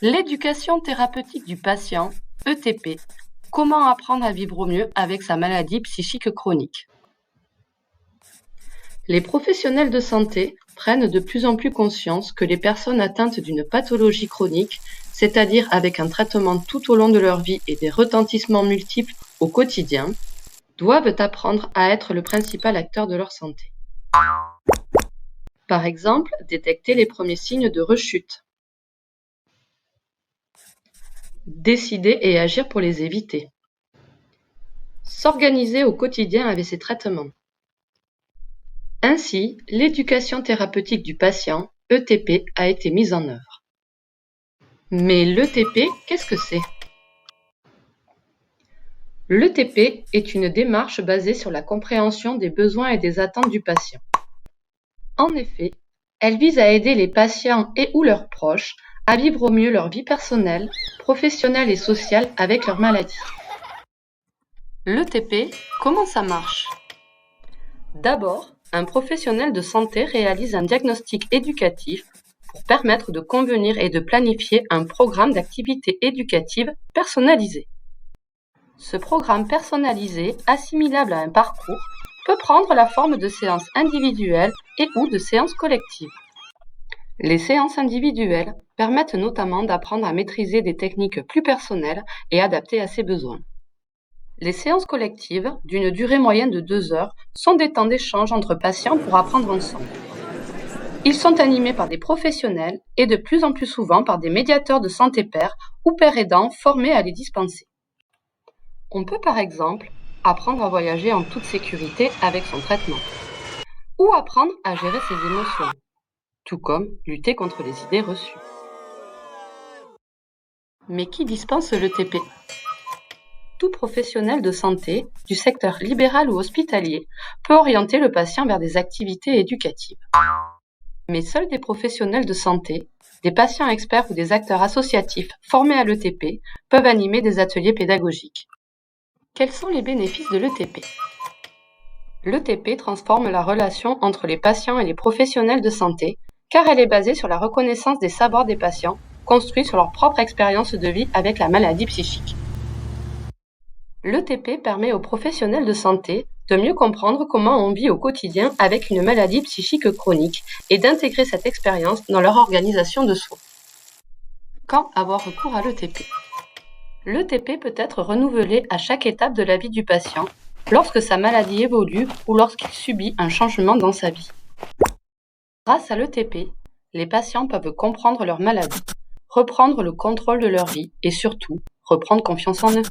L'éducation thérapeutique du patient, ETP. Comment apprendre à vivre au mieux avec sa maladie psychique chronique? Les professionnels de santé prennent de plus en plus conscience que les personnes atteintes d'une pathologie chronique, c'est-à-dire avec un traitement tout au long de leur vie et des retentissements multiples au quotidien, doivent apprendre à être le principal acteur de leur santé. Par exemple, détecter les premiers signes de rechute, décider et agir pour les éviter, s'organiser au quotidien avec ses traitements. Ainsi, l'éducation thérapeutique du patient, ETP, a été mise en œuvre. Mais l'ETP, qu'est-ce que c'est? L'ETP est une démarche basée sur la compréhension des besoins et des attentes du patient. En effet, elle vise à aider les patients et ou leurs proches à vivre au mieux leur vie personnelle, professionnelle et sociale avec leur maladie. L'ETP, comment ça marche? D'abord, un professionnel de santé réalise un diagnostic éducatif pour permettre de convenir et de planifier un programme d'activité éducative personnalisé. Ce programme personnalisé, assimilable à un parcours, peut prendre la forme de séances individuelles et ou de séances collectives. Les séances individuelles permettent notamment d'apprendre à maîtriser des techniques plus personnelles et adaptées à ses besoins. Les séances collectives, d'une durée moyenne de 2 heures, sont des temps d'échange entre patients pour apprendre ensemble. Ils sont animés par des professionnels et de plus en plus souvent par des médiateurs de santé pairs ou pairs aidants formés à les dispenser. On peut par exemple apprendre à voyager en toute sécurité avec son traitement, ou apprendre à gérer ses émotions, tout comme lutter contre les idées reçues. Mais qui dispense l'ETP? Tout professionnel de santé, du secteur libéral ou hospitalier, peut orienter le patient vers des activités éducatives. Mais seuls des professionnels de santé, des patients experts ou des acteurs associatifs formés à l'ETP peuvent animer des ateliers pédagogiques. Quels sont les bénéfices de l'ETP? L'ETP transforme la relation entre les patients et les professionnels de santé, car elle est basée sur la reconnaissance des savoirs des patients, construits sur leur propre expérience de vie avec la maladie psychique. L'ETP permet aux professionnels de santé de mieux comprendre comment on vit au quotidien avec une maladie psychique chronique et d'intégrer cette expérience dans leur organisation de soins. Quand avoir recours à l'ETP? L'ETP peut être renouvelé à chaque étape de la vie du patient, lorsque sa maladie évolue ou lorsqu'il subit un changement dans sa vie. Grâce à l'ETP, les patients peuvent comprendre leur maladie, reprendre le contrôle de leur vie et surtout reprendre confiance en eux.